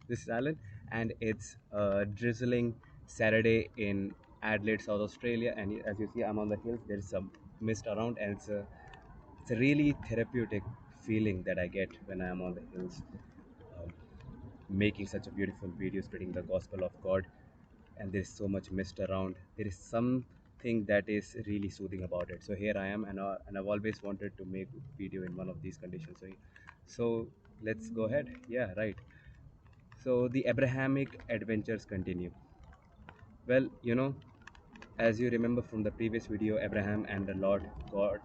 This is Alan, and it's a drizzling Saturday in Adelaide, South Australia. And as you see, I'm on the hills. There's some mist around, and it's a really therapeutic feeling that I get when I am on the hills, um, making such a beautiful video, spreading the gospel of God. And there's so much mist around. There is something that is really soothing about it. So here I am, and I've always wanted to make video in one of these conditions. So let's go ahead. Yeah, right. So the Abrahamic adventures continue. Well, as you remember from the previous video, Abraham and the Lord God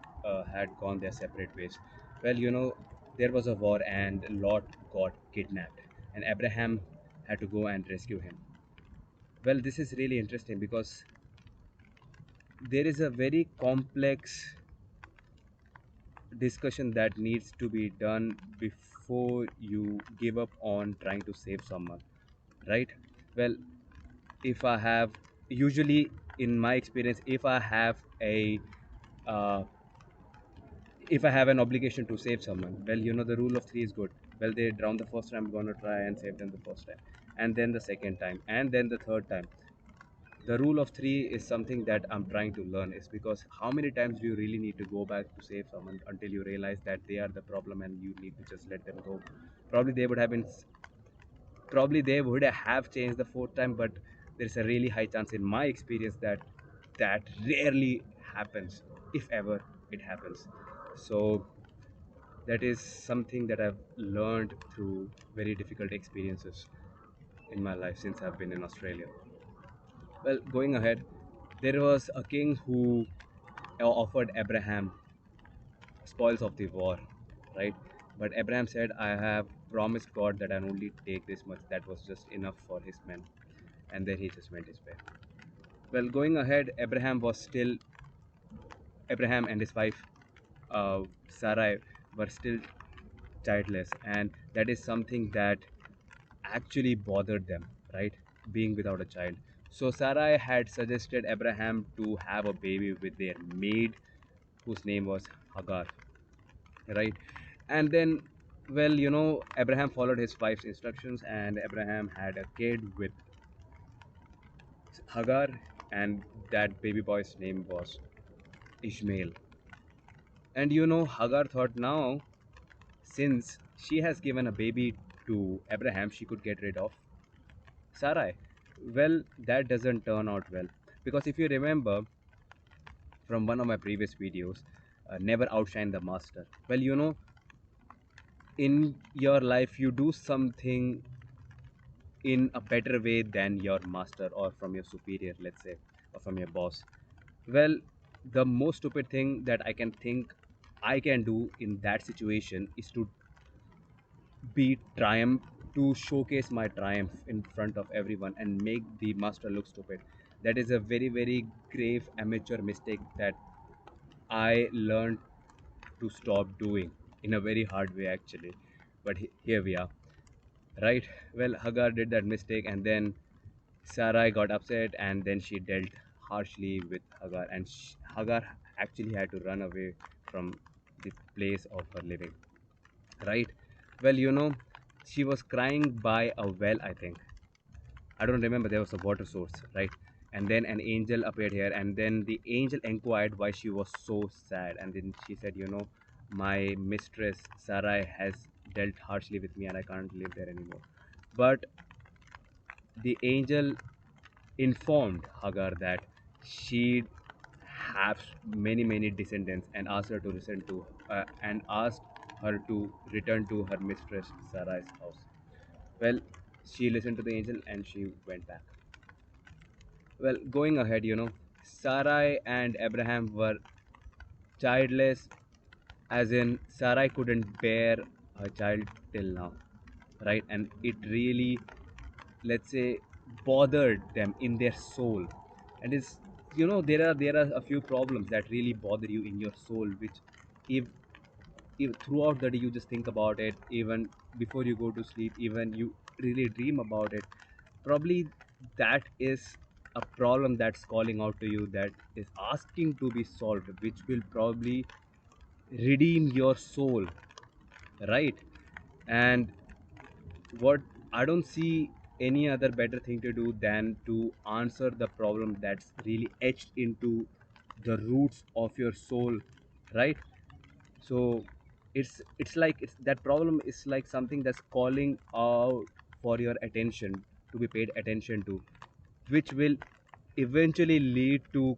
had gone their separate ways. Well, there was a war and Lot got kidnapped, and Abraham had to go and rescue him. Well, this is really interesting because there is a very complex discussion that needs to be done before you give up on trying to save someone, right? Well, if I have usually in my experience, uh, if I have an obligation to save someone, well, the rule of three is good. Well, they drown the first time, I'm gonna try and save them the first time, and then the second time, and then the third time. The rule of three is something that I'm trying to learn, is because how many times do you really need to go back to save someone until you realize that they are the problem and you need to just let them go. Probably they would have been Probably they would have changed the fourth time, but there's a really high chance in my experience that that rarely happens, if ever it happens. So that is something that I've learned through very difficult experiences in my life since I've been in Australia. Well, going ahead, there was a king who offered Abraham spoils of the war, right? But Abraham said, I have promised God that I'll only take this much. That was just enough for his men. And then he just went his way. Well, going ahead, Abraham and his wife, Sarai, were still childless. And that is something that actually bothered them, right? Being without a child. So Sarai had suggested Abraham to have a baby with their maid, whose name was Hagar, right? And then, well, Abraham followed his wife's instructions, and Abraham had a kid with Hagar, and that baby boy's name was Ishmael. And Hagar thought, now, since she has given a baby to Abraham, she could get rid of Sarai. Well, that doesn't turn out well, because if you remember from one of my previous videos, never outshine the master. Well, in your life, you do something in a better way than your master or from your superior, let's say, or from your boss. Well, the most stupid thing that I can think I can do in that situation is to be triumph, to showcase my triumph in front of everyone and make the master look stupid. That is a very, very grave amateur mistake that I learned to stop doing in a very hard way, actually. But here we are, right? Well, Hagar did that mistake, and then Sarai got upset, and then she dealt harshly with Hagar, and Hagar actually had to run away from the place of her living, right? Well, she was crying by a well, I think. I don't remember, there was a water source, right? And then an angel appeared here, and then the angel inquired why she was so sad. And then she said, my mistress Sarai has dealt harshly with me, and I can't live there anymore. But the angel informed Hagar that she'd have many many descendants, and asked her to return to her mistress Sarai's house. Well, she listened to the angel and she went back. Well, going ahead, Sarai and Abraham were childless, as in Sarai couldn't bear a child till now, right? And it really, let's say, bothered them in their soul. And it's, there are a few problems that really bother you in your soul, which if throughout the day you just think about it, even before you go to sleep, even you really dream about it. Probably that is a problem that's calling out to you, that is asking to be solved, which will probably redeem your soul, right? And what I don't see any other better thing to do than to answer the problem that's really etched into the roots of your soul, right? So it's like it's that problem is like something that's calling out for your attention to be paid attention to, which will eventually lead to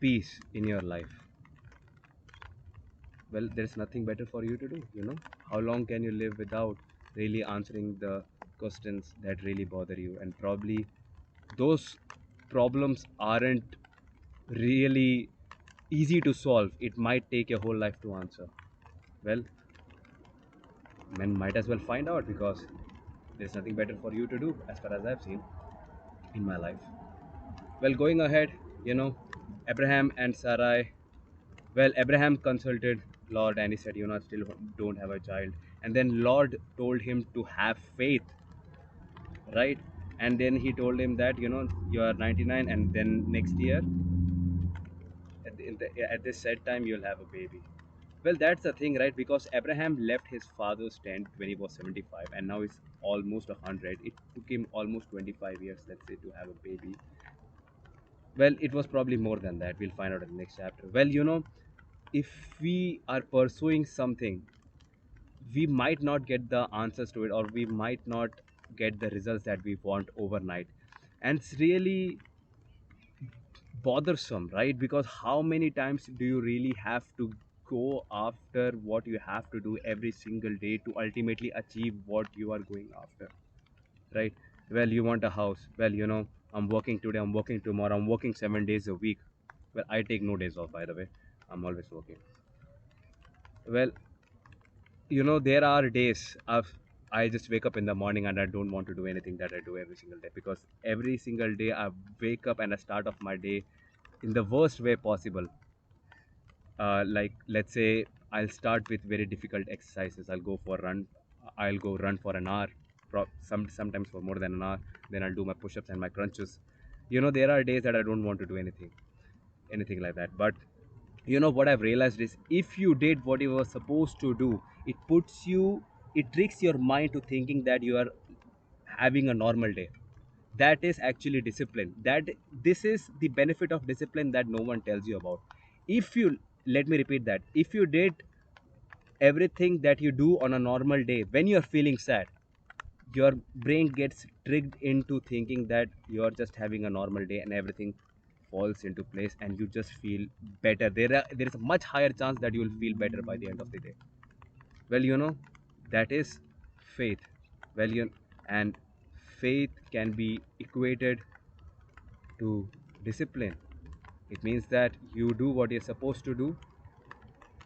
peace in your life. Well, there's nothing better for you to do, you know. How long can you live without really answering the questions that really bother you? And probably those problems aren't really easy to solve. It might take your whole life to answer. Well, men might as well find out, because there's nothing better for you to do as far as I've seen in my life. Well, going ahead, you know, Abraham and Sarai. Well, Abraham consulted Lord and he said, you know, I still don't have a child. And then Lord told him to have faith, right? And then he told him that, you know, you are 99 and then next year, at this set time, you'll have a baby. Well, that's the thing, right? Because Abraham left his father's tent when he was 75 and now he's almost 100. It took him almost 25 years, let's say, to have a baby. Well, it was probably more than that. We'll find out in the next chapter. Well, you know, if we are pursuing something, we might not get the answers to it, or we might not get the results that we want overnight. And it's really bothersome, right? Because how many times do you really have to go after what you have to do every single day to ultimately achieve what you are going after, right? Well, you want a house. Well, you know, I'm working today, I'm working tomorrow, I'm working 7 days a week. Well, I take no days off, by the way. I'm always working. Well, you know, there are days of I just wake up in the morning and I don't want to do anything that I do every single day, because every single day I wake up and I start off my day in the worst way possible. Like, let's say I'll start with very difficult exercises. I'll go for a run. I'll go run for an hour, sometimes for more than an hour. Then I'll do my push-ups and my crunches. You know, there are days that I don't want to do anything like that. But you know what I've realized is, if you did what you were supposed to do, it tricks your mind to thinking that you are having a normal day. That is actually discipline. That This is the benefit of discipline that no one tells you about. If you Let me repeat that. If you did everything that you do on a normal day when you're feeling sad, your brain gets tricked into thinking that you're just having a normal day and everything falls into place and you just feel better. There is a much higher chance that you will feel better by the end of the day. Well, you know, that is faith. Well, and faith can be equated to discipline. It means that you do what you're supposed to do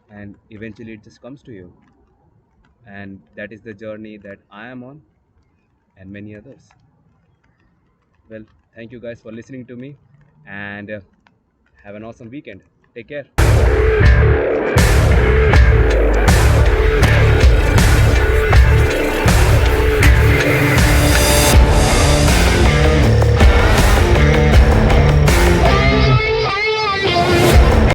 and eventually it just comes to you. And that is the journey that I am on, and many others. Well, thank you guys for listening to me, and have an awesome weekend. Take care.